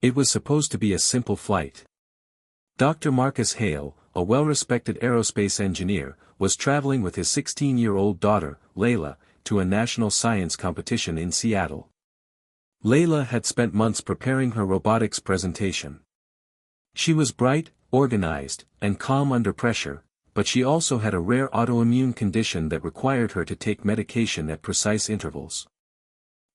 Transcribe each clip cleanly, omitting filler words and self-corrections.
It was supposed to be a simple flight. Dr. Marcus Hale, a well-respected aerospace engineer, was traveling with his 16-year-old daughter, Laila, to a national science competition in Seattle. Laila had spent months preparing her robotics presentation. She was bright, organized, and calm under pressure, but she also had a rare autoimmune condition that required her to take medication at precise intervals.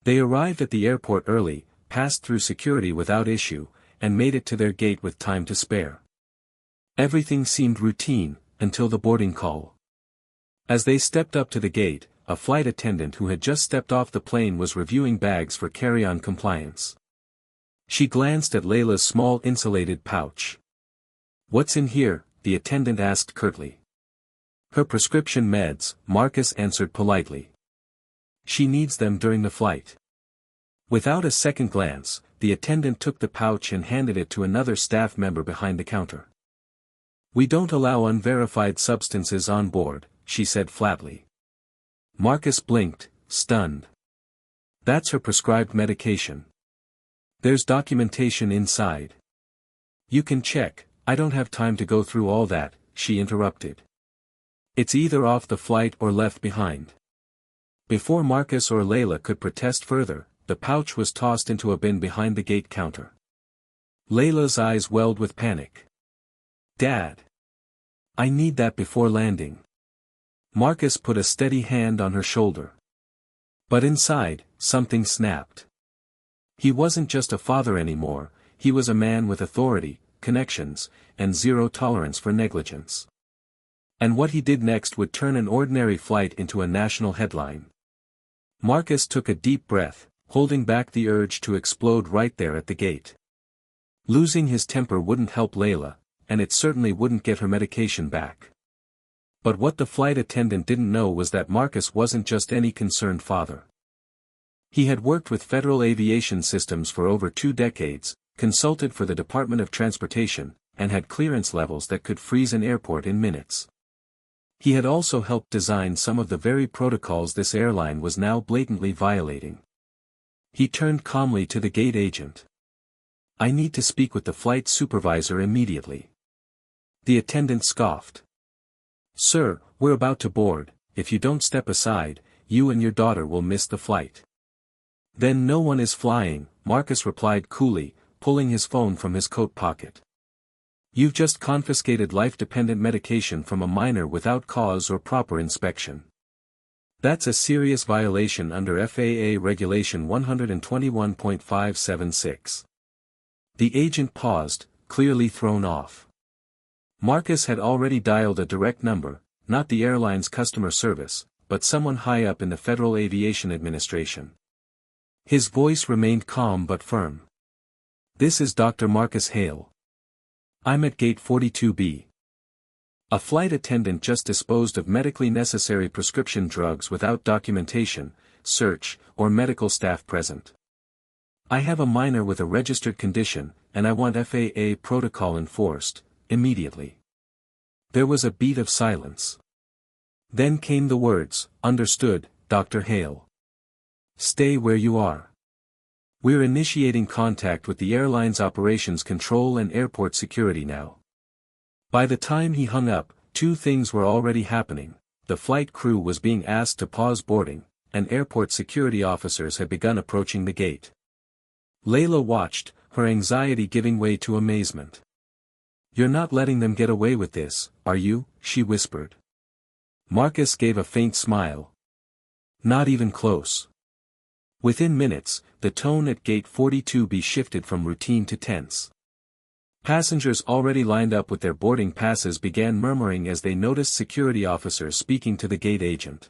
They arrived at the airport early, passed through security without issue, and made it to their gate with time to spare. Everything seemed routine, until the boarding call. As they stepped up to the gate, a flight attendant who had just stepped off the plane was reviewing bags for carry-on compliance. She glanced at Laila's small insulated pouch. "What's in here?" the attendant asked curtly. "Her prescription meds," Marcus answered politely. "She needs them during the flight." Without a second glance, the attendant took the pouch and handed it to another staff member behind the counter. "We don't allow unverified substances on board," she said flatly. Marcus blinked, stunned. "That's her prescribed medication. There's documentation inside." "You can check, I don't have time to go through all that," she interrupted. "It's either off the flight or left behind." Before Marcus or Laila could protest further, the pouch was tossed into a bin behind the gate counter. Layla's eyes welled with panic. "Dad! I need that before landing." Marcus put a steady hand on her shoulder. But inside, something snapped. He wasn't just a father anymore, he was a man with authority, connections, and zero tolerance for negligence. And what he did next would turn an ordinary flight into a national headline. Marcus took a deep breath, holding back the urge to explode right there at the gate. Losing his temper wouldn't help Laila, and it certainly wouldn't get her medication back. But what the flight attendant didn't know was that Marcus wasn't just any concerned father. He had worked with federal aviation systems for over 2 decades, consulted for the Department of Transportation, and had clearance levels that could freeze an airport in minutes. He had also helped design some of the very protocols this airline was now blatantly violating. He turned calmly to the gate agent. "I need to speak with the flight supervisor immediately." The attendant scoffed. "Sir, we're about to board. If you don't step aside, you and your daughter will miss the flight." "Then no one is flying," Marcus replied coolly, pulling his phone from his coat pocket. "You've just confiscated life-dependent medication from a minor without cause or proper inspection. That's a serious violation under FAA Regulation 121.576. The agent paused, clearly thrown off. Marcus had already dialed a direct number, not the airline's customer service, but someone high up in the Federal Aviation Administration. His voice remained calm but firm. "This is Dr. Marcus Hale. I'm at gate 42B. A flight attendant just disposed of medically necessary prescription drugs without documentation, search, or medical staff present. I have a minor with a registered condition, and I want FAA protocol enforced, immediately." There was a beat of silence. Then came the words, "Understood, Dr. Hale. Stay where you are. We're initiating contact with the airline's operations control and airport security now." By the time he hung up, 2 things were already happening. The flight crew was being asked to pause boarding, and airport security officers had begun approaching the gate. Laila watched, her anxiety giving way to amazement. "You're not letting them get away with this, are you?" she whispered. Marcus gave a faint smile. "Not even close." Within minutes, the tone at gate 42B shifted from routine to tense. Passengers already lined up with their boarding passes began murmuring as they noticed security officers speaking to the gate agent.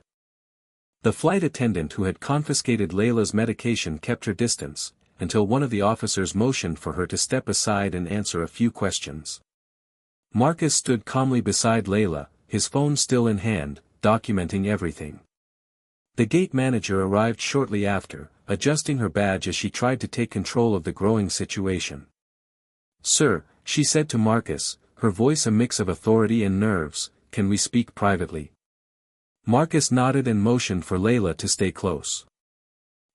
The flight attendant who had confiscated Laila's medication kept her distance, until one of the officers motioned for her to step aside and answer a few questions. Marcus stood calmly beside Laila, his phone still in hand, documenting everything. The gate manager arrived shortly after, adjusting her badge as she tried to take control of the growing situation. "Sir," she said to Marcus, her voice a mix of authority and nerves, "can we speak privately?" Marcus nodded and motioned for Laila to stay close.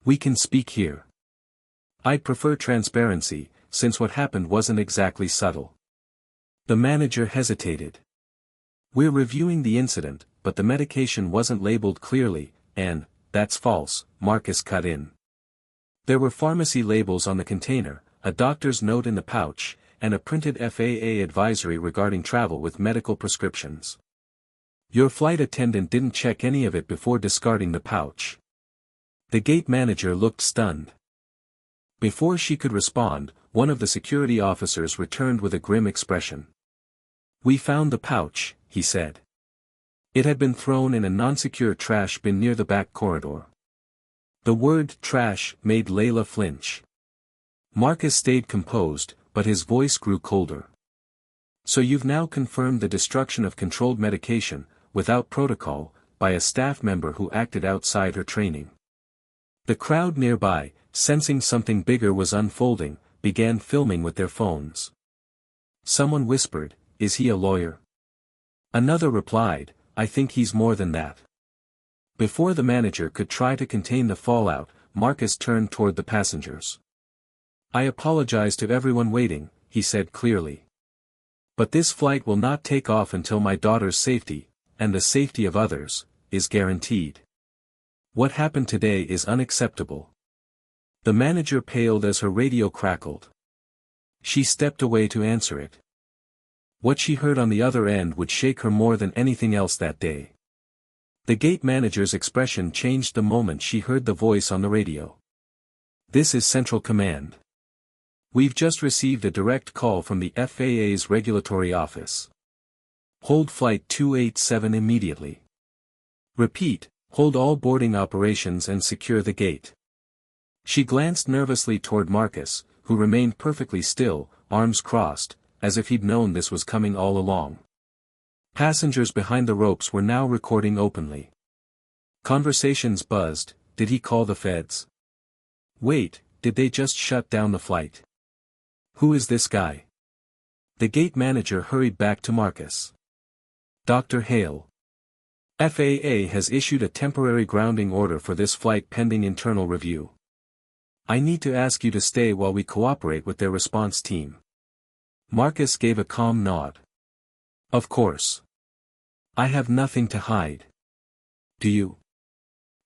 "We can speak here." "I'd prefer transparency," since what happened wasn't exactly subtle. The manager hesitated. "We're reviewing the incident, but the medication wasn't labeled clearly, and, that's false," Marcus cut in. "There were pharmacy labels on the container, a doctor's note in the pouch, and a printed FAA advisory regarding travel with medical prescriptions. Your flight attendant didn't check any of it before discarding the pouch." The gate manager looked stunned. Before she could respond, one of the security officers returned with a grim expression. "We found the pouch," he said. It had been thrown in a non-secure trash bin near the back corridor. The word trash made Laila flinch. Marcus stayed composed, but his voice grew colder. "So you've now confirmed the destruction of controlled medication, without protocol, by a staff member who acted outside her training." The crowd nearby, sensing something bigger was unfolding, began filming with their phones. Someone whispered, "Is he a lawyer?" Another replied, "I think he's more than that." Before the manager could try to contain the fallout, Marcus turned toward the passengers. "I apologize to everyone waiting," he said clearly. "But this flight will not take off until my daughter's safety, and the safety of others, is guaranteed. What happened today is unacceptable." The manager paled as her radio crackled. She stepped away to answer it. What she heard on the other end would shake her more than anything else that day. The gate manager's expression changed the moment she heard the voice on the radio. "This is Central Command. We've just received a direct call from the FAA's regulatory office. Hold Flight 287 immediately. Repeat, hold all boarding operations and secure the gate." She glanced nervously toward Marcus, who remained perfectly still, arms crossed, as if he'd known this was coming all along. Passengers behind the ropes were now recording openly. Conversations buzzed. Did he call the feds? Wait, did they just shut down the flight? Who is this guy? The gate manager hurried back to Marcus. "Dr. Hale. FAA has issued a temporary grounding order for this flight pending internal review. I need to ask you to stay while we cooperate with their response team." Marcus gave a calm nod. "Of course. I have nothing to hide. Do you?"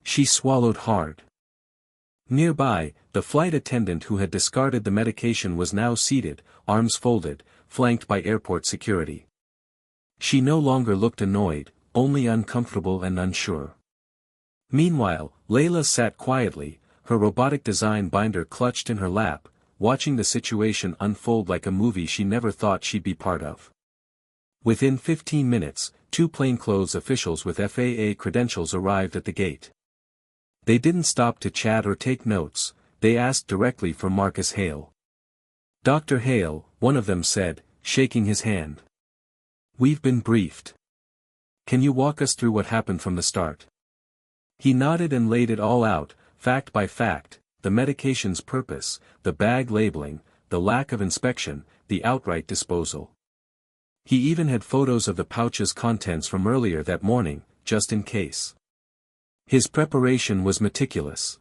She swallowed hard. Nearby, the flight attendant who had discarded the medication was now seated, arms folded, flanked by airport security. She no longer looked annoyed, only uncomfortable and unsure. Meanwhile, Laila sat quietly, her robotic design binder clutched in her lap, watching the situation unfold like a movie she never thought she'd be part of. Within 15 minutes, 2 plainclothes officials with FAA credentials arrived at the gate. They didn't stop to chat or take notes, they asked directly for Marcus Hale. "Dr. Hale," one of them said, shaking his hand. "We've been briefed. Can you walk us through what happened from the start?" He nodded and laid it all out, fact by fact, the medication's purpose, the bag labeling, the lack of inspection, the outright disposal. He even had photos of the pouch's contents from earlier that morning, just in case. His preparation was meticulous.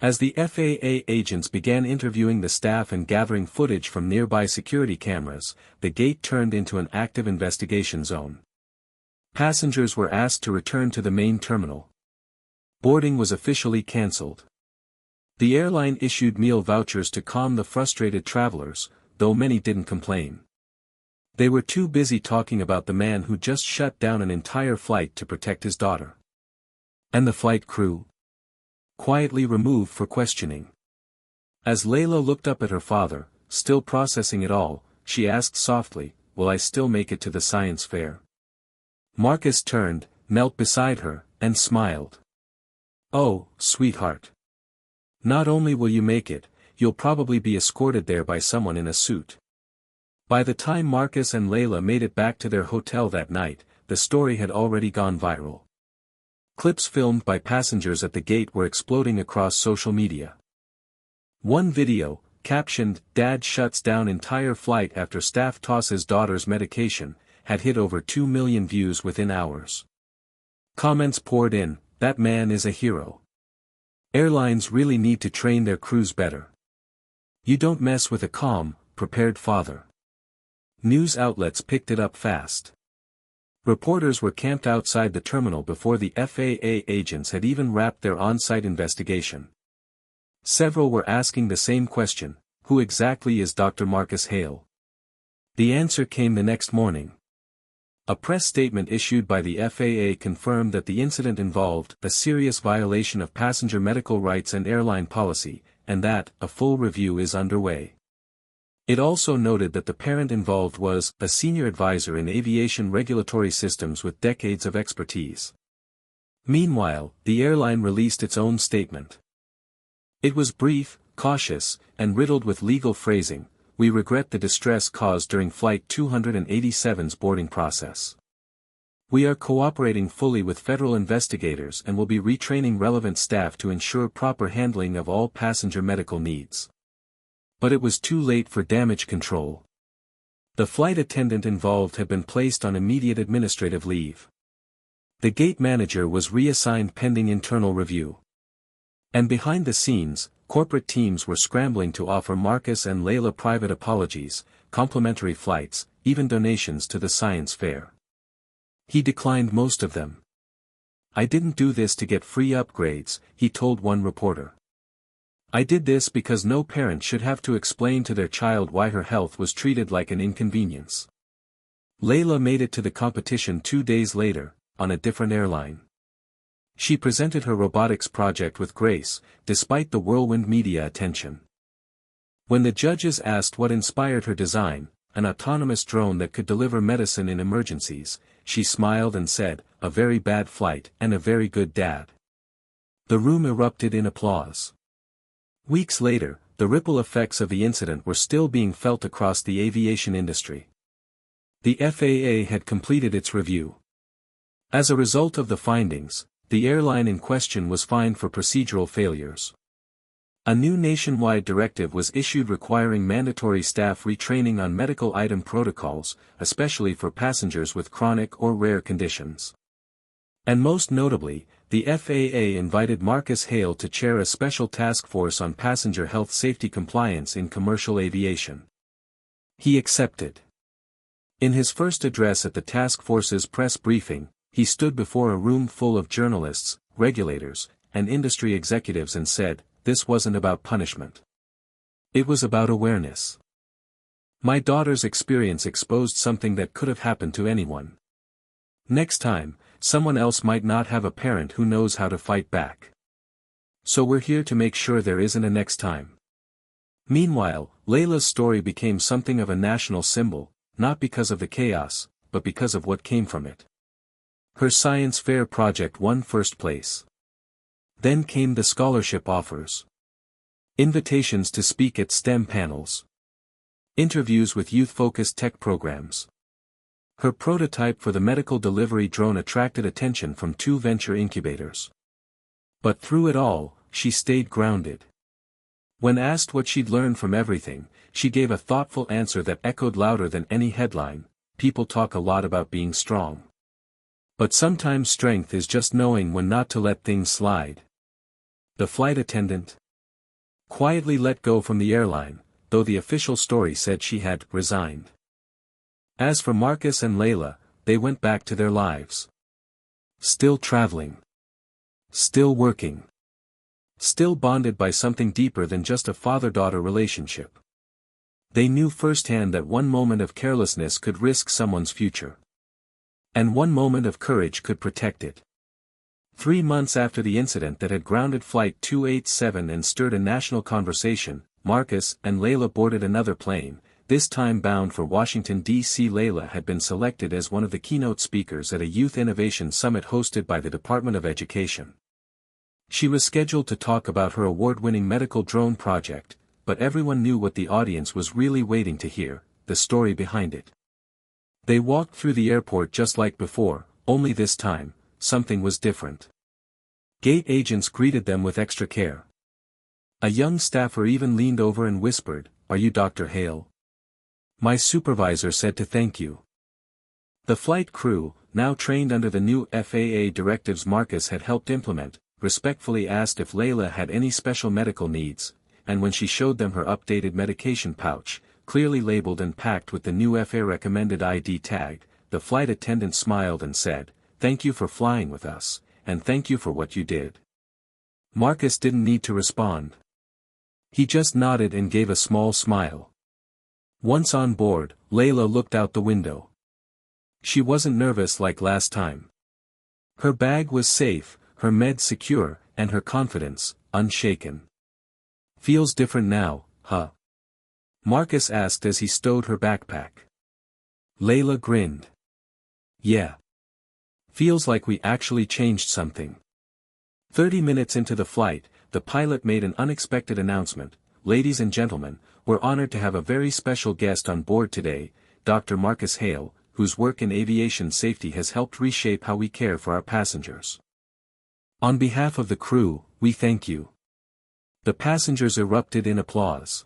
As the FAA agents began interviewing the staff and gathering footage from nearby security cameras, the gate turned into an active investigation zone. Passengers were asked to return to the main terminal. Boarding was officially cancelled. The airline issued meal vouchers to calm the frustrated travelers, though many didn't complain. They were too busy talking about the man who just shut down an entire flight to protect his daughter. And the flight crew? Quietly removed for questioning. As Laila looked up at her father, still processing it all, she asked softly, "Will I still make it to the science fair?" Marcus turned, knelt beside her, and smiled. "Oh, sweetheart. Not only will you make it, you'll probably be escorted there by someone in a suit." By the time Marcus and Laila made it back to their hotel that night, the story had already gone viral. Clips filmed by passengers at the gate were exploding across social media. One video, captioned, "Dad shuts down entire flight after staff tosses daughter's medication," had hit over 2 million views within hours. Comments poured in, "That man is a hero. Airlines really need to train their crews better." You don't mess with a calm, prepared father. News outlets picked it up fast. Reporters were camped outside the terminal before the FAA agents had even wrapped their on-site investigation. Several were asking the same question: who exactly is Dr. Marcus Hale? The answer came the next morning. A press statement issued by the FAA confirmed that the incident involved a serious violation of passenger medical rights and airline policy, and that a full review is underway. It also noted that the parent involved was a senior advisor in aviation regulatory systems with decades of expertise. Meanwhile, the airline released its own statement. It was brief, cautious, and riddled with legal phrasing. We regret the distress caused during Flight 287's boarding process. We are cooperating fully with federal investigators and will be retraining relevant staff to ensure proper handling of all passenger medical needs. But it was too late for damage control. The flight attendant involved had been placed on immediate administrative leave. The gate manager was reassigned pending internal review. And behind the scenes, corporate teams were scrambling to offer Marcus and Laila private apologies, complimentary flights, even donations to the science fair. He declined most of them. "I didn't do this to get free upgrades," he told one reporter. "I did this because no parent should have to explain to their child why her health was treated like an inconvenience." Laila made it to the competition 2 days later, on a different airline. She presented her robotics project with grace, despite the whirlwind media attention. When the judges asked what inspired her design, an autonomous drone that could deliver medicine in emergencies, she smiled and said, "A very bad flight and a very good dad." The room erupted in applause. Weeks later, the ripple effects of the incident were still being felt across the aviation industry. The FAA had completed its review. As a result of the findings, the airline in question was fined for procedural failures. A new nationwide directive was issued requiring mandatory staff retraining on medical item protocols, especially for passengers with chronic or rare conditions. And most notably, the FAA invited Marcus Hale to chair a special task force on passenger health safety compliance in commercial aviation. He accepted. In his first address at the task force's press briefing, he stood before a room full of journalists, regulators, and industry executives and said, "This wasn't about punishment. It was about awareness. My daughter's experience exposed something that could have happened to anyone. Next time, someone else might not have a parent who knows how to fight back. So we're here to make sure there isn't a next time." Meanwhile, Laila's story became something of a national symbol, not because of the chaos, but because of what came from it. Her science fair project won first place. Then came the scholarship offers. Invitations to speak at STEM panels. Interviews with youth-focused tech programs. Her prototype for the medical delivery drone attracted attention from 2 venture incubators. But through it all, she stayed grounded. When asked what she'd learned from everything, she gave a thoughtful answer that echoed louder than any headline: "People talk a lot about being strong. But sometimes strength is just knowing when not to let things slide." The flight attendant quietly let go from the airline, though the official story said she had resigned. As for Marcus and Laila, they went back to their lives. Still traveling. Still working. Still bonded by something deeper than just a father-daughter relationship. They knew firsthand that one moment of carelessness could risk someone's future. And one moment of courage could protect it. 3 months after the incident that had grounded Flight 287 and stirred a national conversation, Marcus and Laila boarded another plane, this time bound for Washington, D.C. Laila had been selected as one of the keynote speakers at a youth innovation summit hosted by the Department of Education. She was scheduled to talk about her award-winning medical drone project, but everyone knew what the audience was really waiting to hear: the story behind it. They walked through the airport just like before, only this time, something was different. Gate agents greeted them with extra care. A young staffer even leaned over and whispered, "Are you Dr. Hale? My supervisor said to thank you." The flight crew, now trained under the new FAA directives Marcus had helped implement, respectfully asked if Laila had any special medical needs. and when she showed them her updated medication pouch, clearly labeled and packed with the new FAA recommended ID tag, the flight attendant smiled and said, "Thank you for flying with us, and thank you for what you did." Marcus didn't need to respond. He just nodded and gave a small smile. Once on board, Laila looked out the window. She wasn't nervous like last time. Her bag was safe, her meds secure, and her confidence, unshaken. "Feels different now, huh?" Marcus asked as he stowed her backpack. Laila grinned. "Yeah. Feels like we actually changed something." 30 minutes into the flight, the pilot made an unexpected announcement. "Ladies and gentlemen, we're honored to have a very special guest on board today, Dr. Marcus Hale, whose work in aviation safety has helped reshape how we care for our passengers. On behalf of the crew, we thank you." The passengers erupted in applause.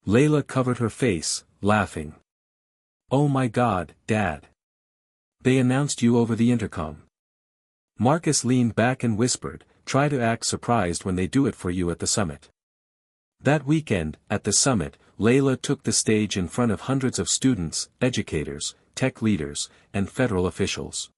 Laila covered her face, laughing. "Oh my God, Dad. They announced you over the intercom." Marcus leaned back and whispered, "Try to act surprised when they do it for you at the summit." That weekend, at the summit, Laila took the stage in front of hundreds of students, educators, tech leaders, and federal officials.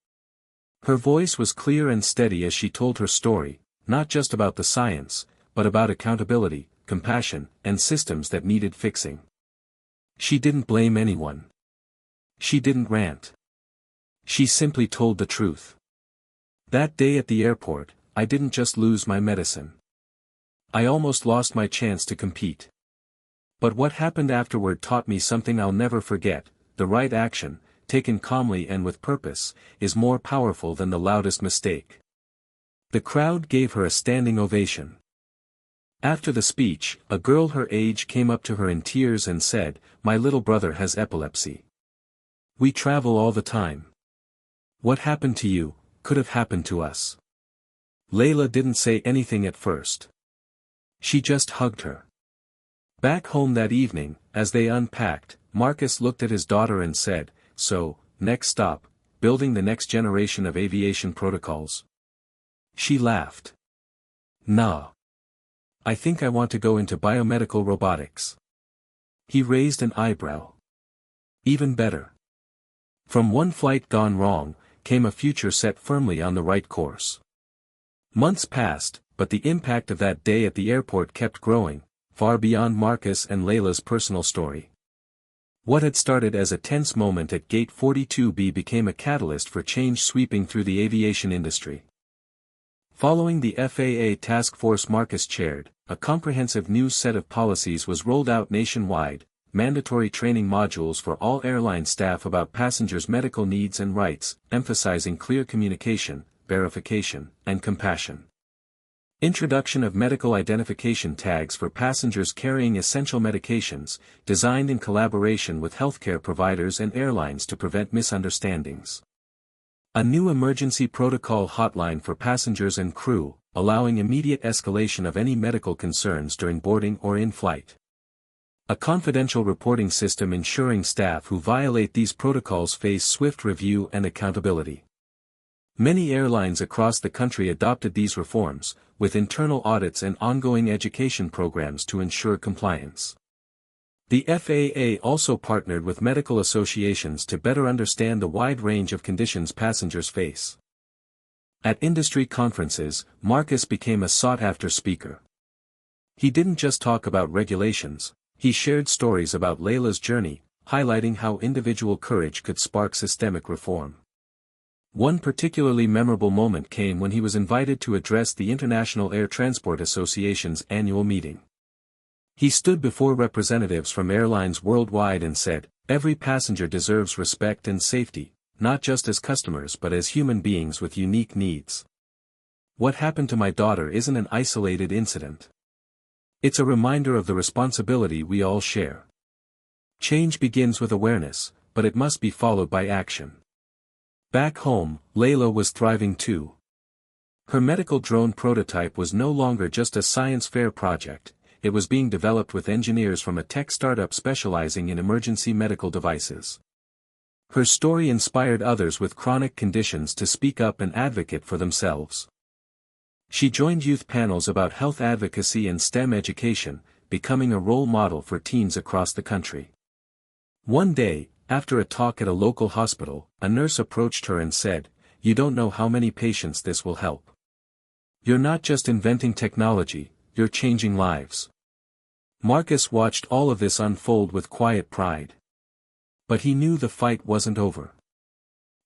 Her voice was clear and steady as she told her story, not just about the science, but about accountability, compassion, and systems that needed fixing. She didn't blame anyone. She didn't rant. She simply told the truth. "That day at the airport, I didn't just lose my medicine. I almost lost my chance to compete. But what happened afterward taught me something I'll never forget: the right action, taken calmly and with purpose, is more powerful than the loudest mistake." The crowd gave her a standing ovation. After the speech, a girl her age came up to her in tears and said, "My little brother has epilepsy. We travel all the time. What happened to you could have happened to us." Laila didn't say anything at first. She just hugged her. Back home that evening, as they unpacked, Marcus looked at his daughter and said, "So, next stop, building the next generation of aviation protocols?" She laughed. "Nah. I think I want to go into biomedical robotics." He raised an eyebrow. "Even better." From one flight gone wrong, came a future set firmly on the right course. Months passed, but the impact of that day at the airport kept growing, far beyond Marcus and Laila's personal story. What had started as a tense moment at Gate 42B became a catalyst for change sweeping through the aviation industry. Following the FAA task force Marcus chaired, a comprehensive new set of policies was rolled out nationwide: mandatory training modules for all airline staff about passengers' medical needs and rights, emphasizing clear communication, verification, and compassion. Introduction of medical identification tags for passengers carrying essential medications, designed in collaboration with healthcare providers and airlines to prevent misunderstandings. A new emergency protocol hotline for passengers and crew, allowing immediate escalation of any medical concerns during boarding or in flight. A confidential reporting system ensuring staff who violate these protocols face swift review and accountability. Many airlines across the country adopted these reforms, with internal audits and ongoing education programs to ensure compliance. The FAA also partnered with medical associations to better understand the wide range of conditions passengers face. At industry conferences, Marcus became a sought-after speaker. He didn't just talk about regulations, he shared stories about Laila's journey, highlighting how individual courage could spark systemic reform. One particularly memorable moment came when he was invited to address the International Air Transport Association's annual meeting. He stood before representatives from airlines worldwide and said, "Every passenger deserves respect and safety, not just as customers but as human beings with unique needs. What happened to my daughter isn't an isolated incident. It's a reminder of the responsibility we all share. Change begins with awareness, but it must be followed by action." Back home, Laila was thriving too. Her medical drone prototype was no longer just a science fair project, it was being developed with engineers from a tech startup specializing in emergency medical devices. Her story inspired others with chronic conditions to speak up and advocate for themselves. She joined youth panels about health advocacy and STEM education, becoming a role model for teens across the country. One day, after a talk at a local hospital, a nurse approached her and said, "You don't know how many patients this will help. You're not just inventing technology, you're changing lives." Marcus watched all of this unfold with quiet pride. But he knew the fight wasn't over.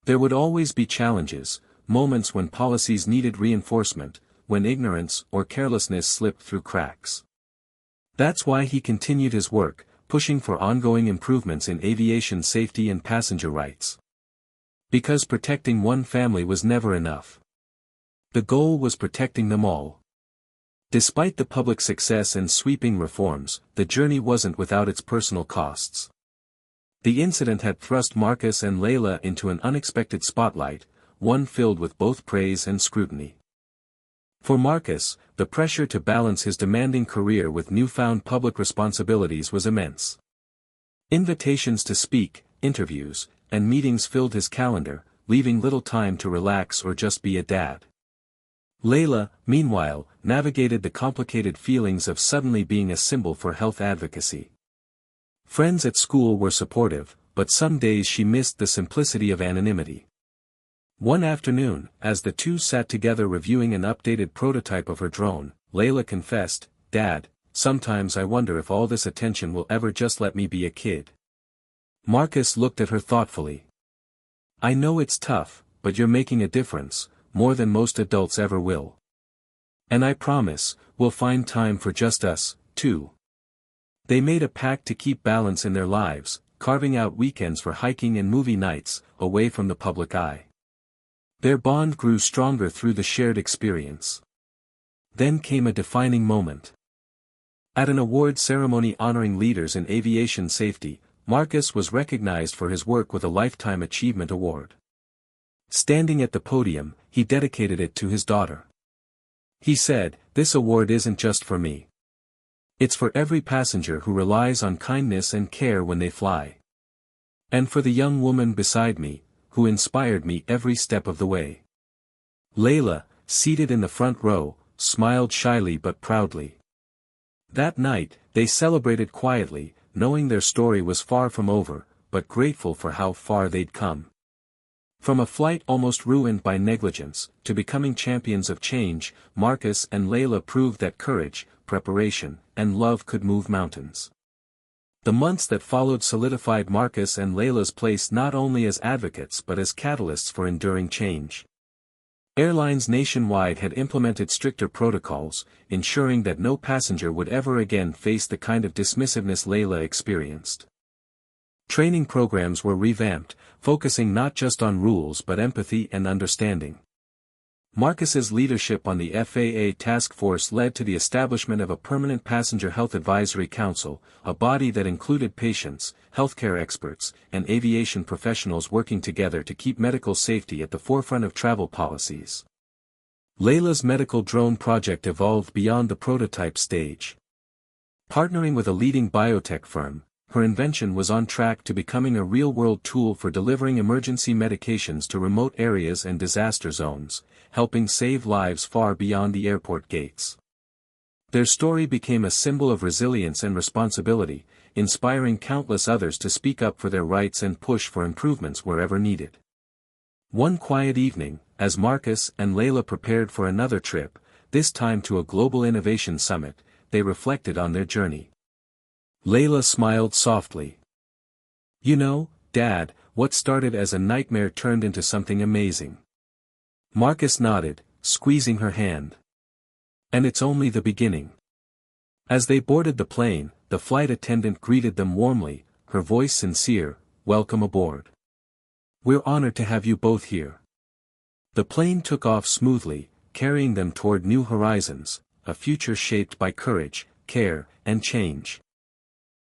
There would always be challenges, moments when policies needed reinforcement, when ignorance or carelessness slipped through cracks. That's why he continued his work, pushing for ongoing improvements in aviation safety and passenger rights. Because protecting one family was never enough. The goal was protecting them all. Despite the public success and sweeping reforms, the journey wasn't without its personal costs. The incident had thrust Marcus and Laila into an unexpected spotlight, one filled with both praise and scrutiny. For Marcus, the pressure to balance his demanding career with newfound public responsibilities was immense. Invitations to speak, interviews, and meetings filled his calendar, leaving little time to relax or just be a dad. Laila, meanwhile, navigated the complicated feelings of suddenly being a symbol for health advocacy. Friends at school were supportive, but some days she missed the simplicity of anonymity. One afternoon, as the two sat together reviewing an updated prototype of her drone, Laila confessed, "Dad, sometimes I wonder if all this attention will ever just let me be a kid." Marcus looked at her thoughtfully. "I know it's tough, but you're making a difference, more than most adults ever will. And I promise, we'll find time for just us, too." They made a pact to keep balance in their lives, carving out weekends for hiking and movie nights, away from the public eye. Their bond grew stronger through the shared experience. Then came a defining moment. At an award ceremony honoring leaders in aviation safety, Marcus was recognized for his work with a Lifetime Achievement Award. Standing at the podium, he dedicated it to his daughter. He said, "This award isn't just for me. It's for every passenger who relies on kindness and care when they fly. And for the young woman beside me, who inspired me every step of the way." Laila, seated in the front row, smiled shyly but proudly. That night, they celebrated quietly, knowing their story was far from over, but grateful for how far they'd come. From a flight almost ruined by negligence, to becoming champions of change, Marcus and Laila proved that courage, preparation, and love could move mountains. The months that followed solidified Marcus and Laila's place not only as advocates but as catalysts for enduring change. Airlines nationwide had implemented stricter protocols, ensuring that no passenger would ever again face the kind of dismissiveness Laila experienced. Training programs were revamped, focusing not just on rules but empathy and understanding. Marcus's leadership on the FAA task force led to the establishment of a permanent Passenger Health Advisory Council, a body that included patients, healthcare experts, and aviation professionals working together to keep medical safety at the forefront of travel policies. Laila's medical drone project evolved beyond the prototype stage. Partnering with a leading biotech firm, her invention was on track to becoming a real-world tool for delivering emergency medications to remote areas and disaster zones, helping save lives far beyond the airport gates. Their story became a symbol of resilience and responsibility, inspiring countless others to speak up for their rights and push for improvements wherever needed. One quiet evening, as Marcus and Laila prepared for another trip, this time to a global innovation summit, they reflected on their journey. Laila smiled softly. "You know, Dad, what started as a nightmare turned into something amazing." Marcus nodded, squeezing her hand. "And it's only the beginning." As they boarded the plane, the flight attendant greeted them warmly, her voice sincere, "Welcome aboard. We're honored to have you both here." The plane took off smoothly, carrying them toward new horizons, a future shaped by courage, care, and change.